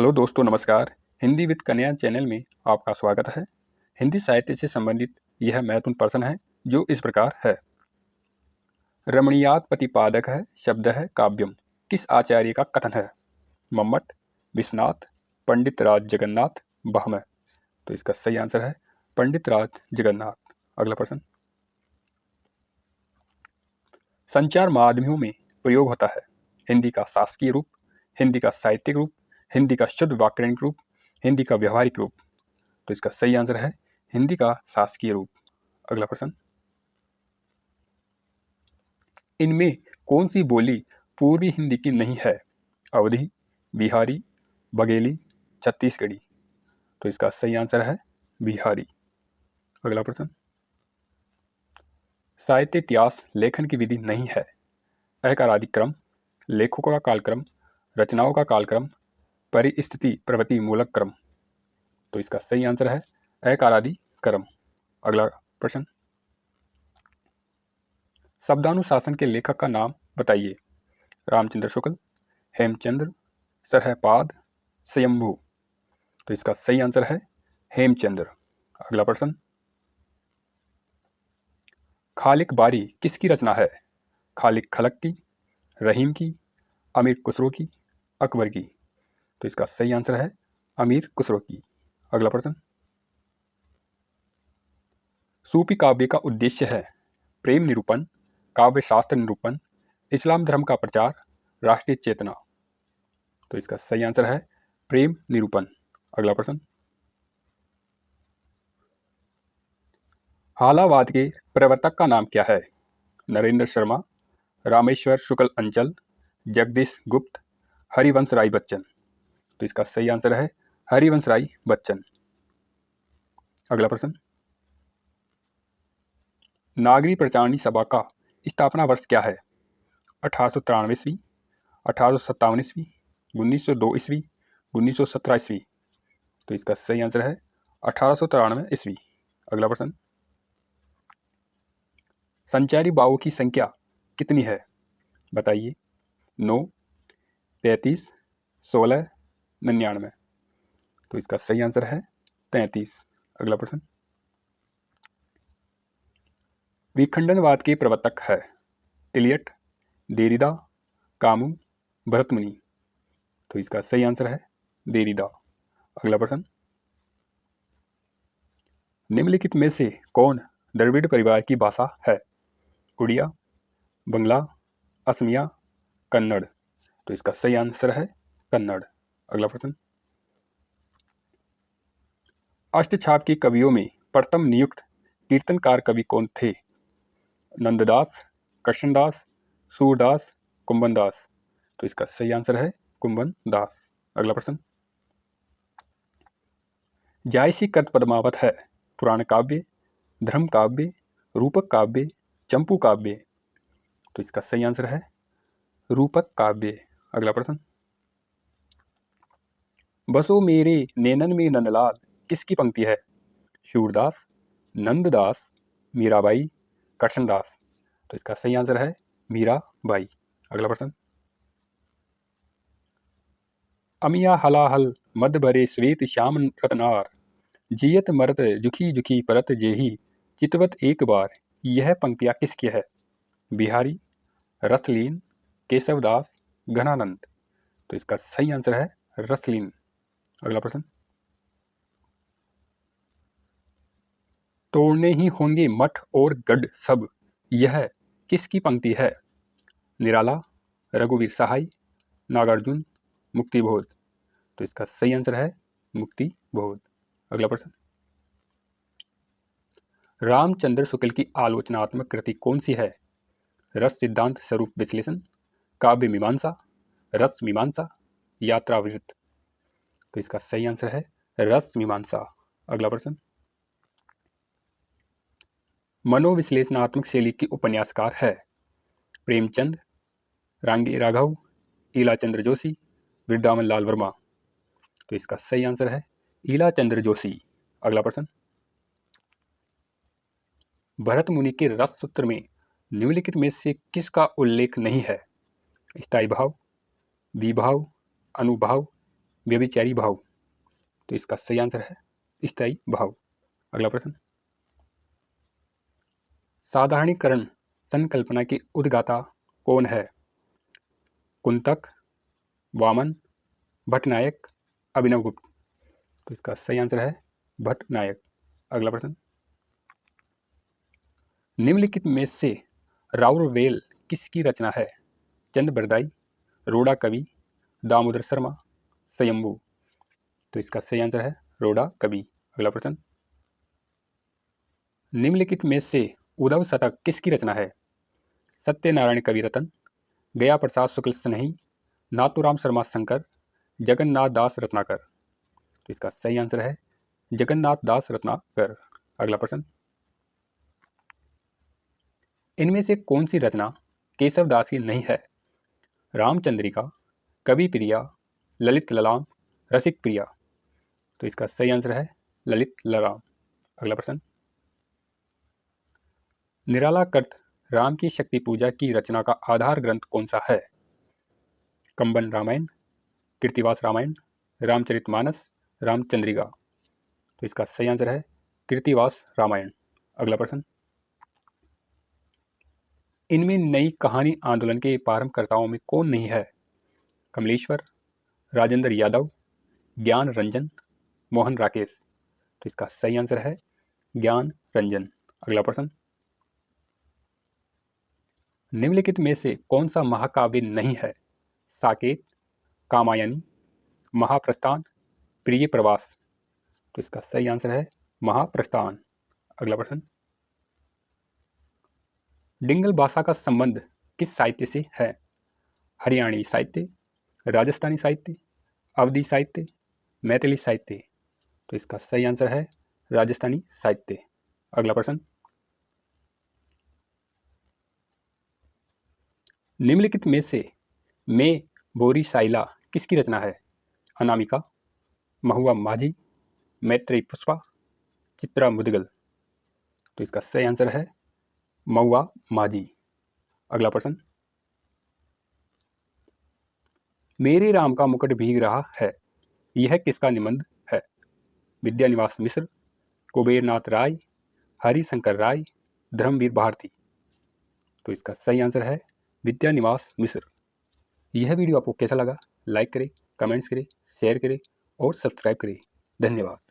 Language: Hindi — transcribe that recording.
हेलो दोस्तों, नमस्कार। हिंदी विद कन्या चैनल में आपका स्वागत है। हिंदी साहित्य से संबंधित यह महत्वपूर्ण प्रश्न है जो इस प्रकार है। रमणीयात प्रतिपादक है, शब्द है काव्यम, किस आचार्य का कथन है? मम्मट, विश्वनाथ, पंडित राज जगन्नाथ, भामह। तो इसका सही आंसर है पंडित राज जगन्नाथ। अगला प्रश्न। संचार माध्यमों में प्रयोग होता है हिंदी का शासकीय रूप, हिंदी का साहित्यिक रूप, हिंदी का शुद्ध व्याकरणिक रूप, हिंदी का व्यवहारिक रूप। तो इसका सही आंसर है हिंदी का शासकीय रूप। अगला प्रश्न। इनमें कौन सी बोली पूर्वी हिंदी की नहीं है? अवधी, बिहारी, बघेली, छत्तीसगढ़ी। तो इसका सही आंसर है बिहारी। अगला प्रश्न। साहित्य इतिहास लेखन की विधि नहीं है। अकारादि क्रम, लेखकों का कालक्रम, रचनाओं का कालक्रम, परिस्थिति प्रवृत्ति मूलक क्रम। तो इसका सही आंसर है अकारादि क्रम। अगला प्रश्न। शब्दानुशासन के लेखक का नाम बताइए। रामचंद्र शुक्ल, हेमचंद्र, सरहपाद, स्वयंभू। तो इसका सही आंसर है हेमचंद्र। अगला प्रश्न। खालिक बारी किसकी रचना है? खालिक खलक की, रहीम की, अमीर खुसरो की, अकबर की। तो इसका सही आंसर है अमीर खुसरो की। अगला प्रश्न। सूफी काव्य का उद्देश्य है प्रेम निरूपण, काव्य शास्त्र निरूपण, इस्लाम धर्म का प्रचार, राष्ट्रीय चेतना। तो इसका सही आंसर है प्रेम निरूपण। अगला प्रश्न। हालावाद के प्रवर्तक का नाम क्या है? नरेंद्र शर्मा, रामेश्वर शुक्ल अंचल, जगदीश गुप्त, हरिवंश राय बच्चन। तो इसका सही आंसर है हरिवंश राय बच्चन। अगला प्रश्न। नागरी प्रचारणी सभा का स्थापना वर्ष क्या है? 1893 ईस्वी, 1857 ईस्वी, 1902 ईस्वी, 1917 ईस्वी। तो इसका सही आंसर है 1893 ईस्वी। अगला प्रश्न। संचारी बावों की संख्या कितनी है? बताइए। 9, 33, 16, 99। तो इसका सही आंसर है 33। अगला प्रश्न। विखंडनवाद के प्रवर्तक है इलियट, देरिदा, कामू, भरतमुनि। तो इसका सही आंसर है देरिदा। अगला प्रश्न। निम्नलिखित में से कौन द्रविड़ परिवार की भाषा है? उड़िया, बंगला, असमिया, कन्नड़। तो इसका सही आंसर है कन्नड़। अगला प्रश्न। अष्टछाप के कवियों में प्रथम नियुक्त कीर्तनकार कवि कौन थे? नंददास, कृष्णदास, सूरदास, कुंभन दास। तो इसका सही आंसर है कुंभन दास। अगला प्रश्न। जायसी कृत पद्मावत है पुराण काव्य, धर्म काव्य, रूपक काव्य, चंपू काव्य। तो इसका सही आंसर है रूपक काव्य। अगला प्रश्न। बसो मेरे नैनन में नंदलाल किसकी पंक्ति है? सूरदास, नंददास, मीराबाई, कृष्णदास। तो इसका सही आंसर है मीराबाई। अगला प्रश्न। अमिया हलाहल मद भरे श्वेत श्याम रतनार, जियत मरत जुखी जुखी परत जेही चितवत एक बार। यह पंक्तियां किसकी है? बिहारी, रसलीन, केशवदास, घनानंद। तो इसका सही आंसर है रसलीन। अगला प्रश्न। तोड़ने ही होंगे मठ और गढ़ सब, यह किसकी पंक्ति है? निराला, रघुवीर सहाय, नागार्जुन, मुक्तिबोध। तो इसका सही आंसर है मुक्तिबोध। अगला प्रश्न। रामचंद्र शुक्ल की आलोचनात्मक कृति कौन सी है? रस सिद्धांत स्वरूप विश्लेषण, काव्य मीमांसा, रस मीमांसा, यात्रावृत्त। तो इसका सही आंसर है रस मीमांसा। अगला प्रश्न। मनोविश्लेषणात्मक शैली के उपन्यासकार है प्रेमचंद, रांगी राघव, ईलाचंद्र जोशी, वृंदावन लाल वर्मा। तो इसका सही आंसर है ईलाचंद्र जोशी। अगला प्रश्न। भरत मुनि के रस सूत्र में निम्नलिखित में से किसका उल्लेख नहीं है? स्थायी भाव, विभाव, अनुभाव, व्यभिचारी भाव। तो इसका सही आंसर है स्थायी भाव। अगला प्रश्न, साधारणीकरण संकल्पना की उद्गाता कौन है? कुंतक, वामन, भट्टनायक, अभिनवगुप्त। तो इसका सही आंसर है भट्टनायक। अगला प्रश्न, निम्नलिखित में से राउरवेल किसकी रचना है? चंद बरदाई, रोड़ा कवि, दामोदर शर्मा, स्वयंभू। तो इसका सही आंसर है रोड़ा कवि। अगला प्रश्न, निम्नलिखित में से उद्धव शतक किसकी रचना है? सत्यनारायण कवि रतन, गया प्रसाद शुक्ल स्नेही, नाथूराम शर्मा शंकर, जगन्नाथ दास रत्नाकर। तो इसका सही आंसर है जगन्नाथ दास रत्नाकर। अगला प्रश्न, इनमें से कौन सी रचना केशव दास की नहीं है? रामचंद्रिका, कवि प्रिया, ललित ललाम, रसिक प्रिया। तो इसका सही आंसर है ललित ललाम। अगला प्रश्न, निराला कृत राम की शक्ति पूजा की रचना का आधार ग्रंथ कौन सा है? कंबन रामायण, कृतिवास रामायण, रामचरितमानस, रामचंद्रिका। तो इसका सही आंसर है कृतिवास रामायण। अगला प्रश्न, इनमें नई कहानी आंदोलन के प्रारंभकर्ताओं में कौन नहीं है? कमलेश्वर, राजेंद्र यादव, ज्ञान रंजन, मोहन राकेश। तो इसका सही आंसर है ज्ञान रंजन। अगला प्रश्न, निम्नलिखित में से कौन सा महाकाव्य नहीं है? साकेत, कामायनी, महाप्रस्थान, प्रिय प्रवास। तो इसका सही आंसर है महाप्रस्थान। अगला प्रश्न, डिंगल भाषा का संबंध किस साहित्य से है? हरियाणवी साहित्य, राजस्थानी साहित्य, अवधी साहित्य, मैथिली साहित्य। तो इसका सही आंसर है राजस्थानी साहित्य। अगला प्रश्न, निम्नलिखित में से मैं बोरी साइला किसकी रचना है? अनामिका, महुआ माझी, मैत्रेयी पुष्पा, चित्रा मुदगल। तो इसका सही आंसर है महुआ माझी। अगला प्रश्न, मेरे राम का मुकुट भीग रहा है, यह किसका निबंध है? विद्यानिवास मिश्र, कुबेरनाथ राय, हरिशंकर राय, धर्मवीर भारती। तो इसका सही आंसर है विद्यानिवास मिश्र। यह वीडियो आपको कैसा लगा? लाइक करें, कमेंट्स करें, शेयर करें और सब्सक्राइब करें। धन्यवाद।